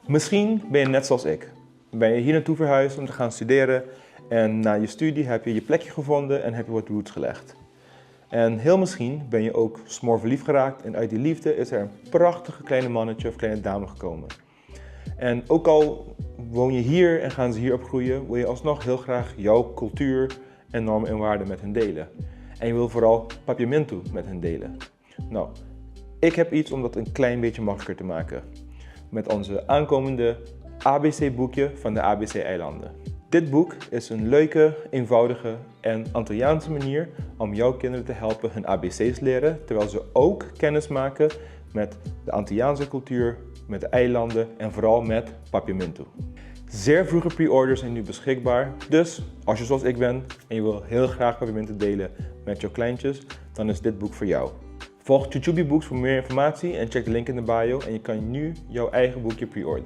Misschien ben je net zoals ik. Ben je hier naartoe verhuisd om te gaan studeren en na je studie heb je je plekje gevonden en heb je wat roots gelegd. En heel misschien ben je ook smoor verliefd geraakt en uit die liefde is er een prachtige kleine mannetje of kleine dame gekomen. En ook al woon je hier en gaan ze hier opgroeien, wil je alsnog heel graag jouw cultuur en normen en waarden met hen delen. En je wil vooral papiamento met hen delen. Nou, ik heb iets om dat een klein beetje makkelijker te maken. Met onze aankomende ABC-boekje van de ABC-eilanden. Dit boek is een leuke, eenvoudige en Antilliaanse manier om jouw kinderen te helpen hun ABC's leren, terwijl ze ook kennis maken met de Antilliaanse cultuur, met de eilanden en vooral met papiamento. Zeer vroege pre-orders zijn nu beschikbaar, dus als je zoals ik ben en je wil heel graag papiamento delen met jouw kleintjes, dan is dit boek voor jou. Volg Chuchubi Books voor meer informatie en check de link in de bio en je kan nu jouw eigen boekje pre-orderen.